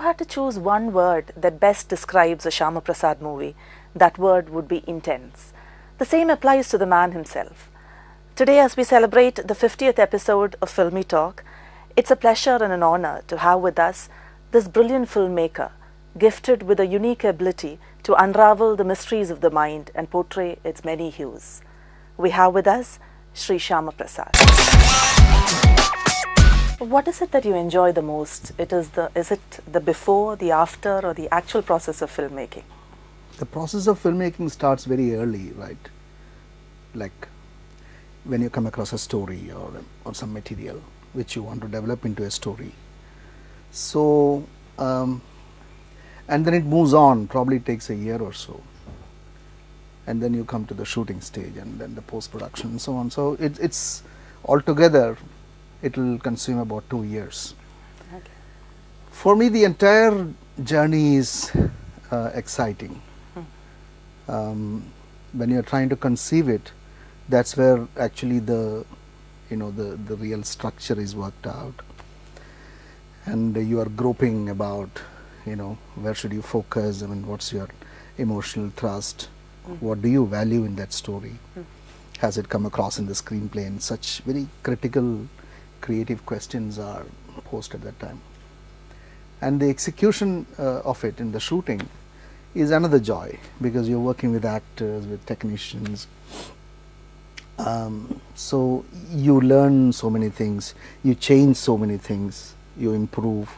had to choose one word that best describes a Shyamaprasad movie, that word would be intense. The same applies to the man himself. Today, as we celebrate the 50th episode of Filmi Talk, it's a pleasure and an honor to have with us this brilliant filmmaker, gifted with a unique ability to unravel the mysteries of the mind and portray its many hues. We have with us Sri Shyamaprasad. What is it that you enjoy the most? Is it the before, the after, or the actual process of filmmaking? The process of filmmaking starts very early, right? Like when you come across a story or some material which you want to develop into a story. So, and then it moves on, probably takes a year or so. And then you come to the shooting stage and then the post-production and so on. So it's altogether, it will consume about 2 years. Okay. For me, the entire journey is exciting. When you're trying to conceive it, that's where actually the real structure is worked out, and you are groping about, where should you focus? I mean, what's your emotional thrust? What do you value in that story? Has it come across in the screenplay? And such very critical, creative questions are posed at that time. And the execution of it in the shooting is another joy, because you're working with actors, with technicians. So you learn so many things, you change so many things, you improve.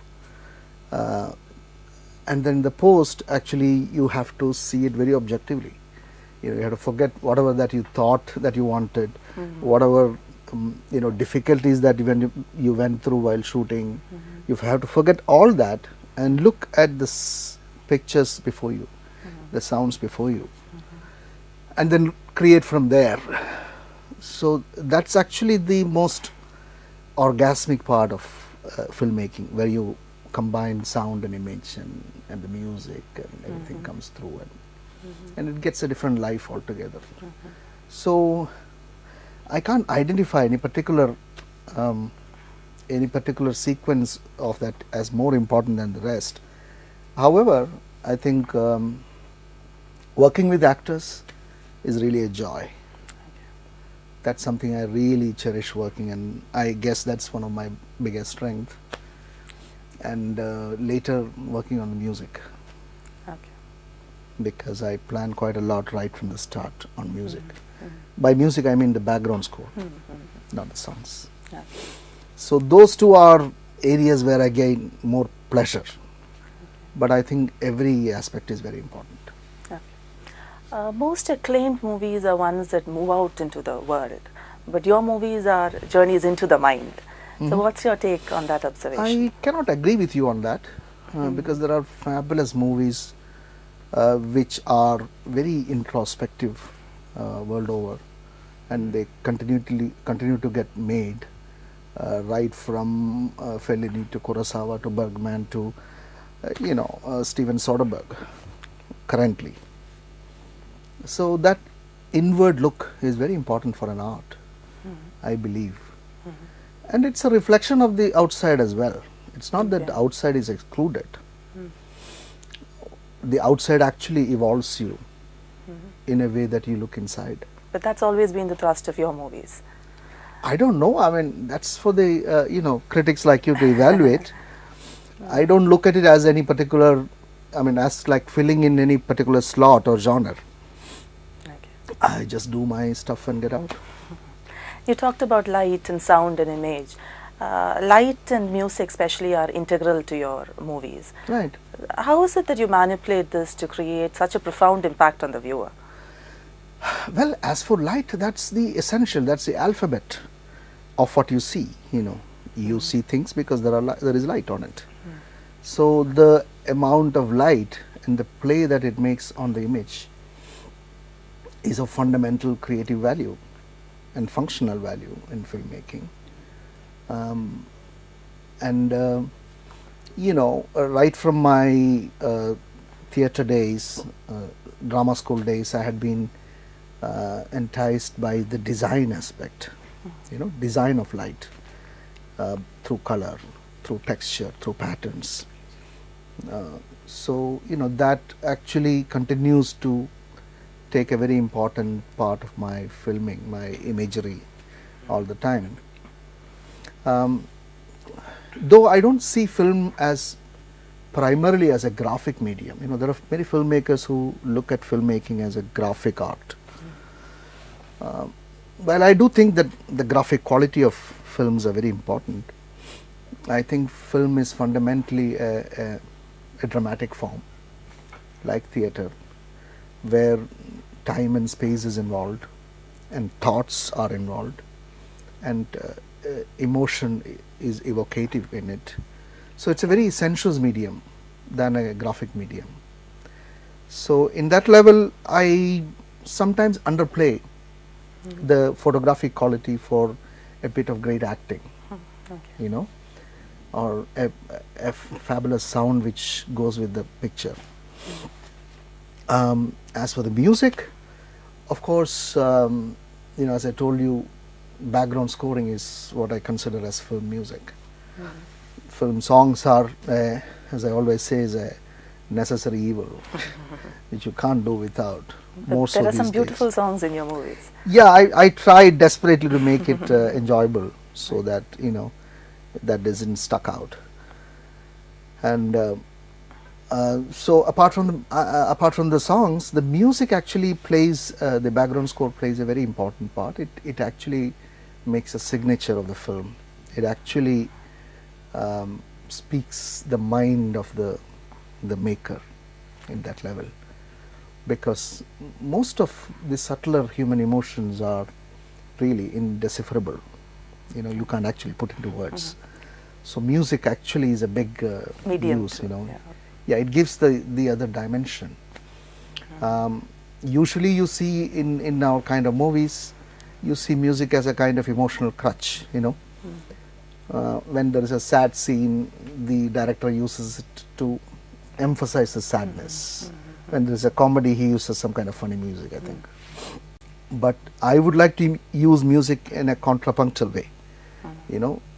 And then the post, actually, you have to see it very objectively. You have to forget whatever that you thought that you wanted, whatever difficulties that you went through while shooting. You have to forget all that and look at the pictures before you, the sounds before you, and then create from there. So that's actually the most orgasmic part of filmmaking, where you combine sound and image and the music and everything comes through, and it gets a different life altogether. So I can't identify any particular sequence of that as more important than the rest. However, I think working with actors is really a joy. That's something I really cherish working, and I guess that's one of my biggest strengths. And later working on the music. Okay. Because I plan quite a lot right from the start on music. By music I mean the background score, not the songs. Okay. So those two are areas where I gain more pleasure. But I think every aspect is very important. Most acclaimed movies are ones that move out into the world, but your movies are journeys into the mind. So what's your take on that observation? I cannot agree with you on that, because there are fabulous movies which are very introspective world over, and they continue to get made, right from Fellini to Kurosawa to Bergman to Steven Soderbergh currently. So that inward look is very important for an art, I believe. And it's a reflection of the outside as well. It's not that the outside is excluded. The outside actually evolves you in a way that you look inside. But that's always been the thrust of your movies. I don't know. I mean, that's for the critics like you to evaluate. I don't look at it as any particular, as like filling in any particular slot or genre. I just do my stuff and get out. You talked about light and sound and image. Light and music especially are integral to your movies. Right. How is it that you manipulate this to create such a profound impact on the viewer? Well, as for light, that's the essential, that's the alphabet of what you see. You see things because there is light on it. So the amount of light and the play that it makes on the image is of fundamental creative value and functional value in filmmaking. Right from my theatre days, drama school days, I had been enticed by the design aspect, design of light through color, through texture, through patterns. So that actually continues to take a very important part of my filming, my imagery all the time. Though I don't see film as primarily as a graphic medium. There are many filmmakers who look at filmmaking as a graphic art. Well, I do think that the graphic quality of films are very important. I think film is fundamentally a dramatic form, like theatre, where time and space is involved, and thoughts are involved, and emotion is evocative in it. So it's a very sensuous medium than a graphic medium. So in that level, I sometimes underplay the photographic quality for a bit of great acting, or a fabulous sound which goes with the picture. As for the music, of course, as I told you, background scoring is what I consider as film music. Film songs are, as I always say, is a necessary evil, which you can't do without. But there are some beautiful songs in your movies. Yeah, I try desperately to make it enjoyable, so that that isn't stuck out. And so apart from the songs, the music actually plays, the background score plays a very important part. It actually makes a signature of the film. It actually speaks the mind of the maker in that level, because most of the subtler human emotions are really indecipherable. You can't actually put into words. So music actually is a big medium use. Yeah, it gives the other dimension. Usually you see in our kind of movies, you see music as a kind of emotional crutch. When there is a sad scene, the director uses it to emphasize the sadness. When there is a comedy, he uses some kind of funny music, I think. But I would like to use music in a contrapunctual way.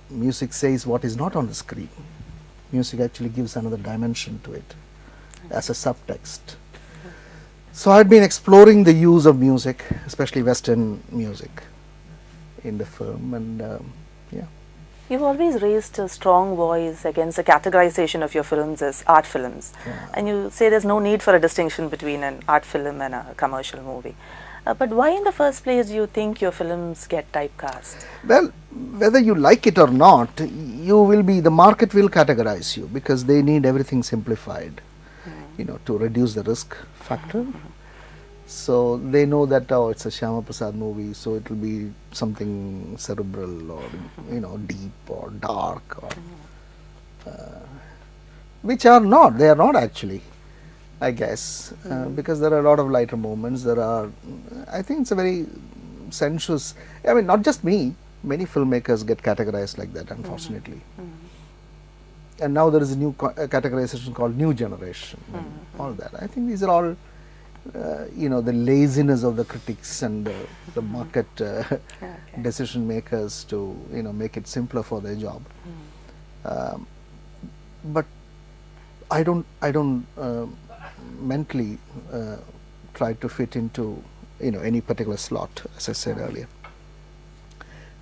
Music says what is not on the screen. Music actually gives another dimension to it as a subtext. So I've been exploring the use of music, especially Western music, in the film, and yeah. You've always raised a strong voice against the categorization of your films as art films. Yeah. And you say there's no need for a distinction between an art film and a commercial movie. But why in the first place do you think your films get typecast? Well, whether you like it or not, the market will categorize you, because they need everything simplified, to reduce the risk factor. So they know that, it's a Shyamaprasad movie, so it will be something cerebral or deep or dark, or which are not. They are not actually, I guess, because there are a lot of lighter moments. I think it's a very sensuous. I mean, not just me. Many filmmakers get categorized like that, unfortunately. And now there is a new categorization called New Generation, and all that. I think these are all, the laziness of the critics and the market decision makers to, make it simpler for their job. But I don't mentally try to fit into, any particular slot, as I said earlier.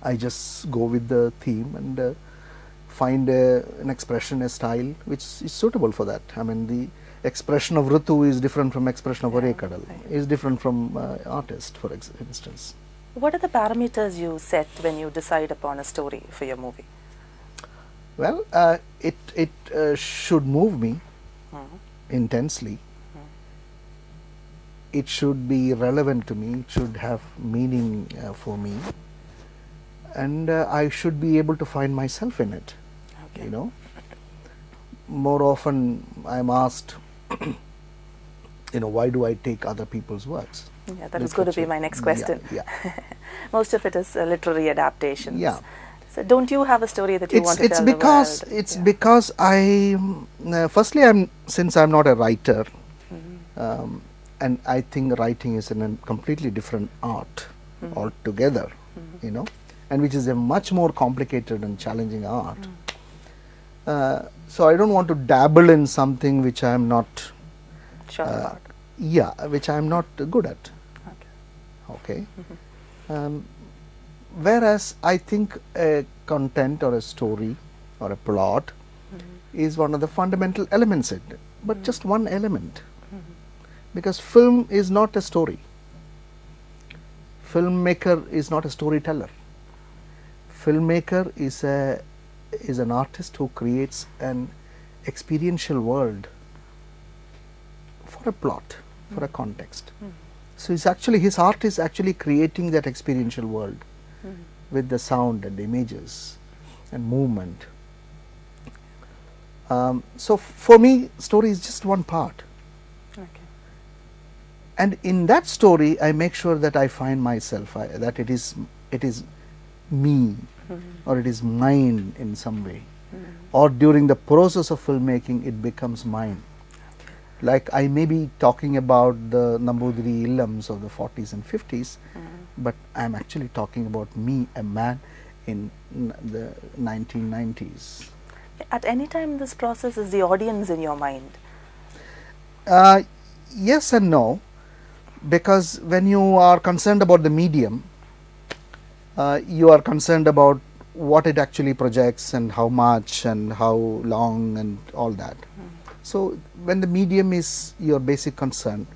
I just go with the theme and find an expression, a style which is suitable for that. I mean, the expression of Ritu is different from expression of Kadal, is different from artist, for instance. What are the parameters you set when you decide upon a story for your movie? Well, it should move me intensely. It should be relevant to me. It should have meaning for me. And I should be able to find myself in it. Okay. More often I'm asked, why do I take other people's works? Yeah, that was going to be my next question. Yeah. Most of it is literary adaptations. Yeah. So don't you have a story that you want to tell the world? It's because firstly, since I'm not a writer, and I think writing is a completely different art altogether, and which is a much more complicated and challenging art. So I don't want to dabble in something which I am not, Sure about. which I am not good at. Okay. Okay. Whereas I think a content or a story or a plot is one of the fundamental elements in it, but just one element. Because film is not a story. Filmmaker is not a storyteller. Filmmaker is an artist who creates an experiential world for a plot, for a context. So his art is actually creating that experiential world with the sound and the images and movement. So for me, story is just one part. Okay. And in that story, I make sure that I find myself, that it is me, or it is mine in some way, or during the process of filmmaking, it becomes mine. Like I may be talking about the Nambudiri Illams of the 40s and 50s, but I am actually talking about me, a man in the 1990s. At any time in this process, is the audience in your mind? Yes and no, because when you are concerned about the medium, you are concerned about what it actually projects and how much and how long and all that. So when the medium is your basic concern,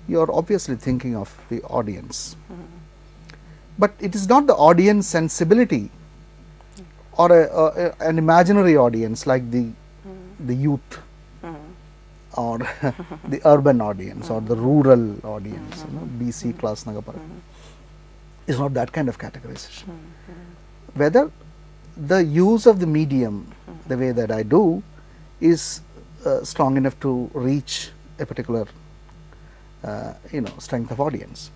you are obviously thinking of the audience. But it is not the audience sensibility or an imaginary audience like the youth or the urban audience or the rural audience, BC class Nagapara. It's not that kind of categorization. Whether the use of the medium, the way that I do, is strong enough to reach a particular strength of audience.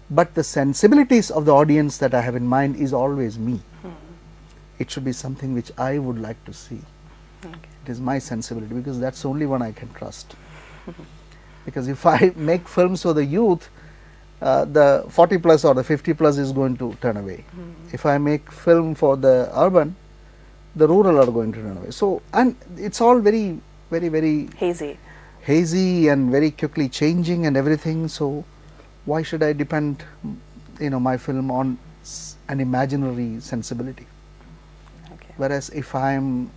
But the sensibilities of the audience that I have in mind is always me. It should be something which I would like to see. It is my sensibility, because that's the only one I can trust. Because if I make films for the youth, the 40 plus or the 50 plus is going to turn away. If I make film for the urban, the rural are going to turn away. So, and it's all very hazy and very quickly changing and everything. So why should I depend my film on an imaginary sensibility? Whereas if I am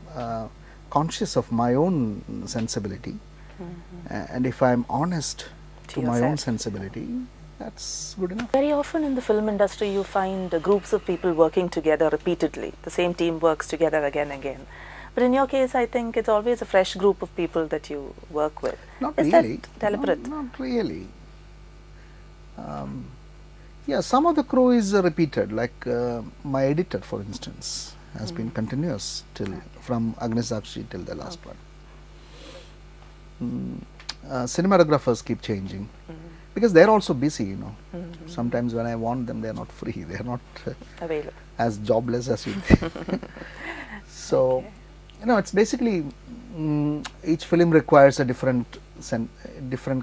conscious of my own sensibility, and if I am honest to my own sensibility, that's good enough. Very often in the film industry you find groups of people working together repeatedly. The same team works together again and again. But in your case, I think it's always a fresh group of people that you work with. Not Is really. that deliberate? Not really. Yeah, some of the crew is repeated, like my editor, for instance, has been continuous from Agnisakshi till the last one. Cinematographers keep changing because they're also busy, Sometimes when I want them, they're not free, they're not available, as jobless as you think. So, it's basically each film requires a different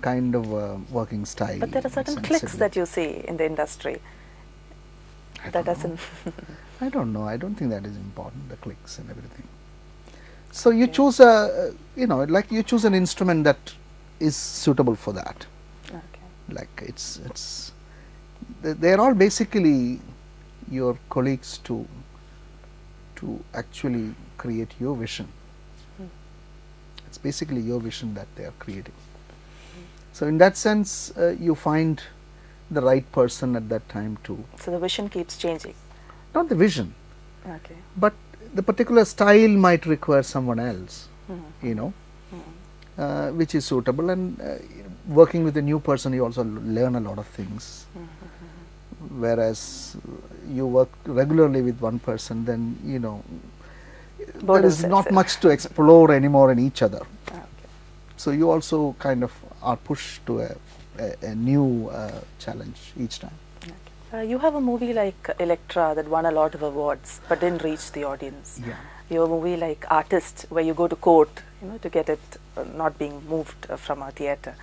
kind of working style. But there are certain clicks that you see in the industry. I don't know. I don't think that is important, the clicks and everything. So you choose like you choose an instrument that is suitable for that. Like they're all basically your colleagues to actually create your vision. It's basically your vision that they are creating. So in that sense, you find the right person at that time too. So the vision keeps changing. Not the vision, but the particular style might require someone else, which is suitable. And working with a new person, you also learn a lot of things. Whereas you work regularly with one person, then there is not much to explore anymore in each other. So you also kind of are pushed to a new challenge each time. You have a movie like Electra that won a lot of awards but didn't reach the audience. Yeah. You have a movie like Artist where you go to court, to get it not being moved from a theatre.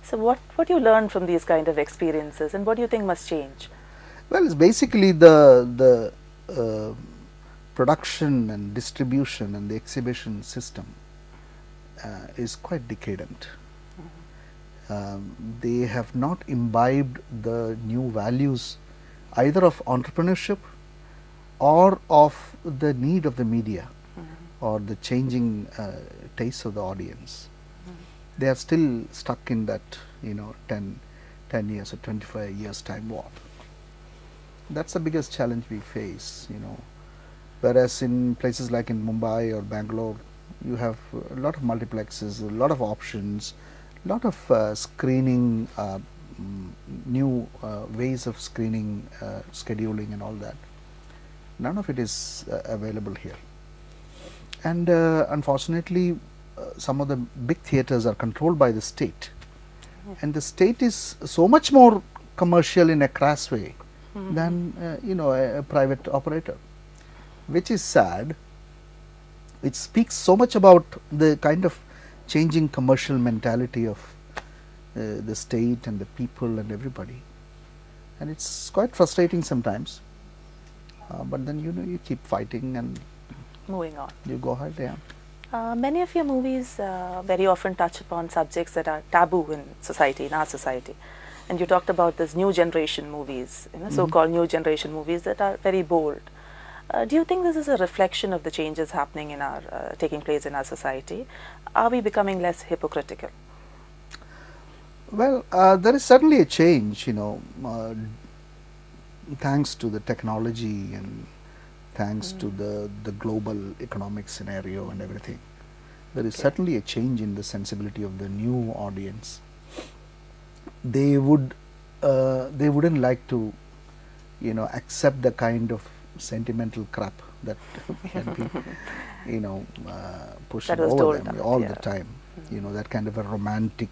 So what do you learn from these kind of experiences, and what do you think must change? Well, it's basically the production and distribution and the exhibition system is quite decadent. They have not imbibed the new values either of entrepreneurship or of the need of the media or the changing tastes of the audience. They are still stuck in that 10 years or 25 years time warp. That's the biggest challenge we face, whereas in places like in Mumbai or Bangalore, you have a lot of multiplexes, a lot of options, a lot of screening, new ways of screening, scheduling and all that. None of it is available here. And unfortunately, some of the big theatres are controlled by the state. And the state is so much more commercial in a crass way than a private operator, which is sad. It speaks so much about the kind of changing commercial mentality of the state and the people and everybody, and it's quite frustrating sometimes. But then you keep fighting and moving on. You go ahead. Yeah. Many of your movies very often touch upon subjects that are taboo in society, in our society. And you talked about this new generation movies, so-called new generation movies that are very bold. Do you think this is a reflection of the changes happening in our, taking place in our society? Are we becoming less hypocritical? Well, there is certainly a change, thanks to the technology and thanks to the global economic scenario and everything. There is certainly a change in the sensibility of the new audience. They wouldn't like to, accept the kind of sentimental crap that can be, pushed over them all the time. That kind of a romantic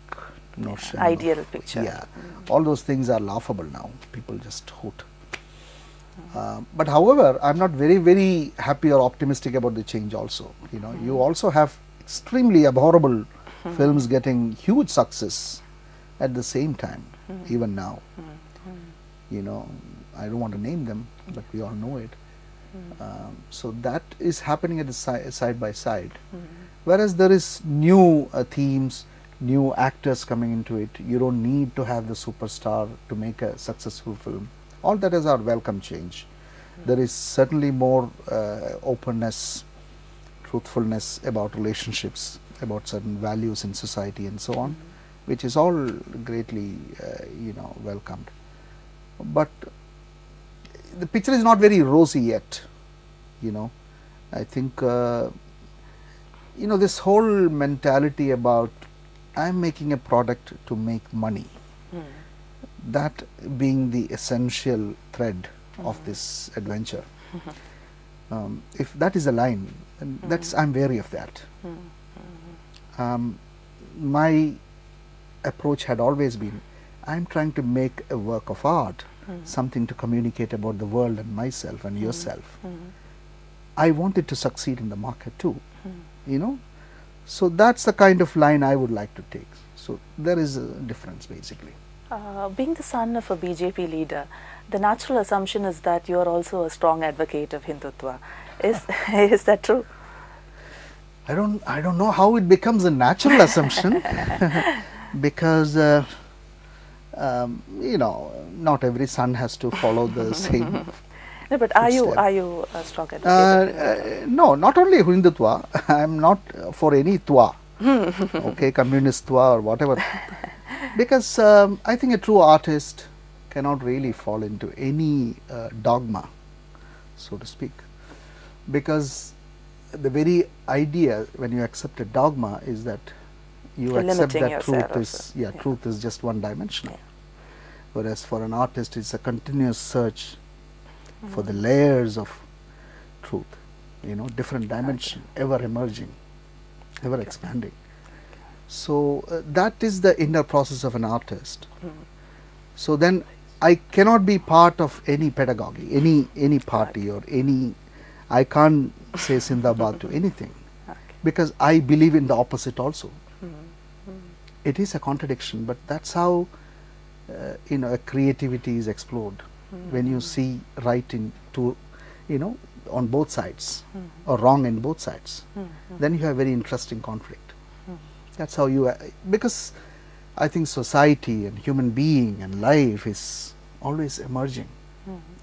notion. Ideal picture. Yeah, all those things are laughable now. People just hoot. But however, I'm not very, very happy or optimistic about the change also. You also have extremely abhorrible films getting huge success at the same time, even now. I don't want to name them, but we all know it. So that is happening at the side by side. Whereas there is new themes, new actors coming into it. You don't need to have the superstar to make a successful film. All that is our welcome change. There is certainly more openness, truthfulness about relationships, about certain values in society and so on, which is all greatly welcomed. But the picture is not very rosy yet. I think this whole mentality about I'm making a product to make money, that being the essential thread of this adventure. If that is a line, I'm wary of that. My approach had always been, I'm trying to make a work of art, something to communicate about the world and myself and yourself. I want it to succeed in the market too, So that's the kind of line I would like to take. So there is a difference basically. Being the son of a BJP leader, the natural assumption is that you are also a strong advocate of Hindutva. Is that true? I don't know how it becomes a natural assumption because not every son has to follow the same. No, but are you a strong advocate? No, not only Hindutva. I am not for any twa, communist twa or whatever. Because I think a true artist cannot really fall into any dogma, so to speak. Because the very idea when you accept a dogma is that you accept that truth is just one dimensional. Whereas for an artist it's a continuous search for the layers of truth, different dimension, ever emerging, ever expanding. So that is the inner process of an artist. So then I cannot be part of any pedagogy, any party or any, I can't say Sindabad to anything because I believe in the opposite also. It is a contradiction, but that's how a creativity is explored. When you see right into, on both sides or wrong in both sides, then you have very interesting conflict. That's how you, because I think society and human being and life is always emerging,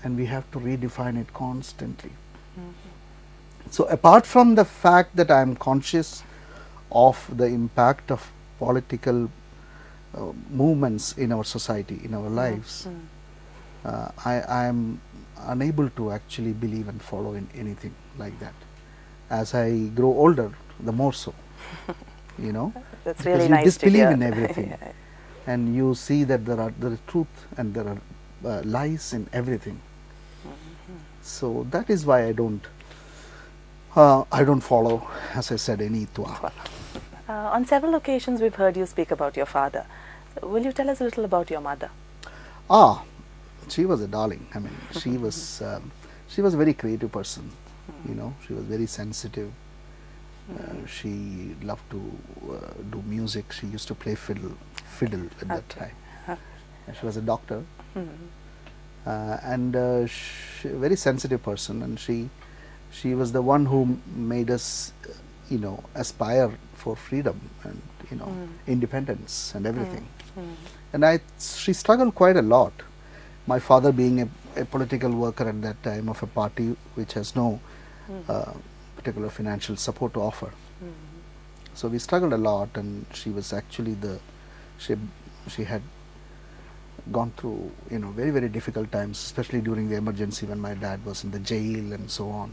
and we have to redefine it constantly. So apart from the fact that I am conscious of the impact of political movements in our society, in our lives, I am unable to actually believe and follow in anything like that. As I grow older, the more so, you know, That's because really you nice to disbelieve hear. in everything, and you see that there is truth and there are lies in everything. So that is why I don't follow, as I said, any Hindutva. On several occasions, we've heard you speak about your father. Will you tell us a little about your mother? She was a darling. I mean, she was a very creative person. You know, she was very sensitive. She loved to do music. She used to play fiddle at that time. And she was a doctor, and she, a very sensitive person. And she was the one who made us, you know, aspire for freedom and, you know, independence and everything. And she struggled quite a lot. My father being a political worker at that time of a party which has no particular financial support to offer. So we struggled a lot, and she was actually she had gone through, you know, very, very difficult times, especially during the emergency when my dad was in the jail and so on.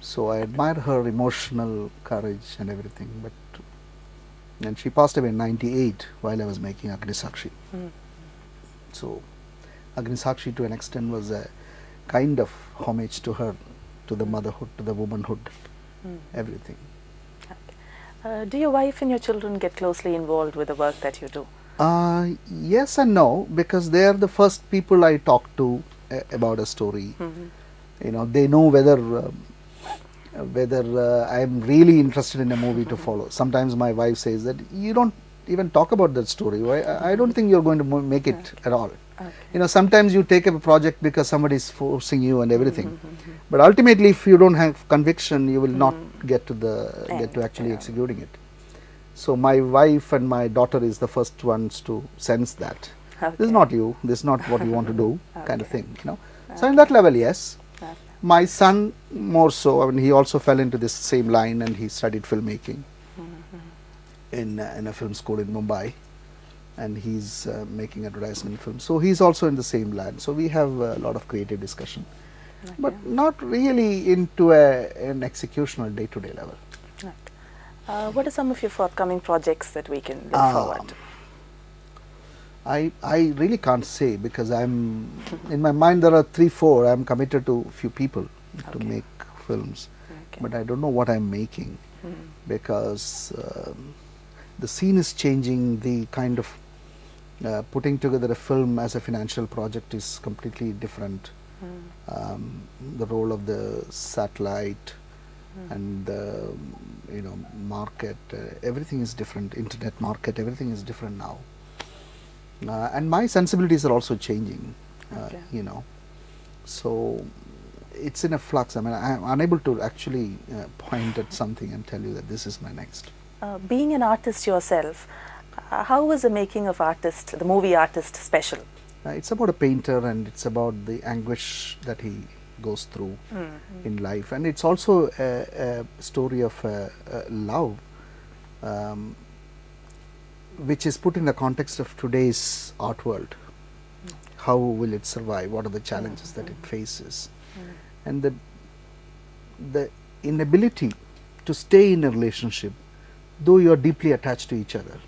So I admire her emotional courage and everything. And she passed away in '98 while I was making Agnisakshi. So Agnisakshi to an extent was a kind of homage to her, to the motherhood, to the womanhood, everything. Do your wife and your children get closely involved with the work that you do? Yes and no, because they are the first people I talk to about a story. You know, they know whether I am really interested in a movie to follow. Sometimes my wife says that you don't even talk about that story. I don't think you're going to make it at all. You know, sometimes you take up a project because somebody is forcing you and everything. But ultimately, if you don't have conviction, you will not get to actually executing it. So my wife and my daughter is the first ones to sense that this is not you, this is not what you want to do, kind of thing. You know, so in that level, yes. My son more so. I mean, he also fell into this same line, and he studied filmmaking in a film school in Mumbai, and he's making advertisement films. So he's also in the same line. So we have a lot of creative discussion, but not really into an executional day-to-day level. What are some of your forthcoming projects that we can look forward to? I really can't say, because I'm in my mind there are 3-4. I'm committed to a few people to make films, but I don't know what I'm making, because the scene is changing. The kind of putting together a film as a financial project is completely different. The role of the satellite and the market, everything is different. Internet market, everything is different now. And my sensibilities are also changing, you know, so it's in a flux. I mean, I'm unable to actually point at something and tell you that this is my next. Being an artist yourself, how was the making of the movie Artist, special? It's about a painter, and it's about the anguish that he goes through in life, and it's also a story of love, which is put in the context of today's art world. How will it survive? What are the challenges that it faces? And the inability to stay in a relationship, though you are deeply attached to each other.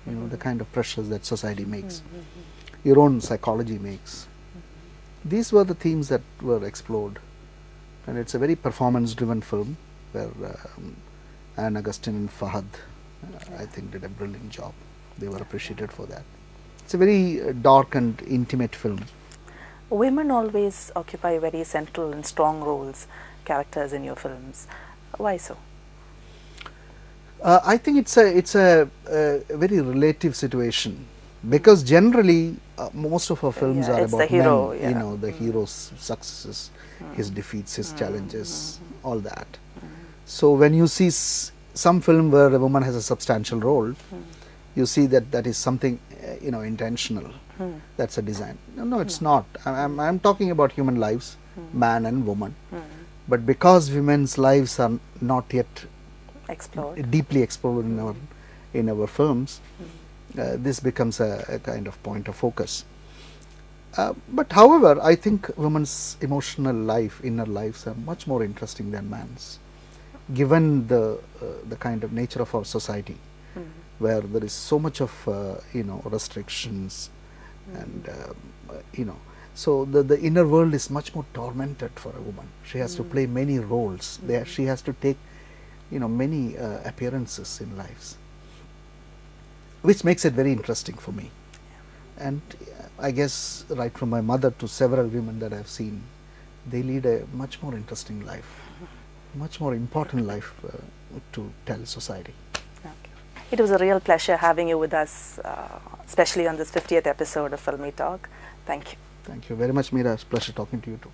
You know, the kind of pressures that society makes, your own psychology makes. These were the themes that were explored, and it's a very performance-driven film where Anne Augustine and Fahad, I think, did a brilliant job. They were appreciated for that. It's a very dark and intimate film. Women always occupy very central and strong roles, characters in your films. Why so? I think it's a very relative situation. because generally most of our films Yeah, are it's about the hero, men, yeah. you know, the hero's successes, his defeats, his challenges, all that. So when you see some film where a woman has a substantial role, you see that that is something you know, intentional. That's a design. No, it's not. I'm talking about human lives, man and woman. But because women's lives are not yet Explored. deeply explored in our films, this becomes a kind of point of focus. But however, I think women's emotional life, inner lives, are much more interesting than man's, given the kind of nature of our society, where there is so much of you know, restrictions, and you know, so the inner world is much more tormented for a woman. She has to play many roles. There, she has to take, you know, many appearances in lives, which makes it very interesting for me. And I guess right from my mother to several women that I've seen, they lead a much more interesting life, much more important life to tell society. It was a real pleasure having you with us, especially on this 50th episode of Filmi Talk. Thank you. Thank you very much, Meera. It's a pleasure talking to you too.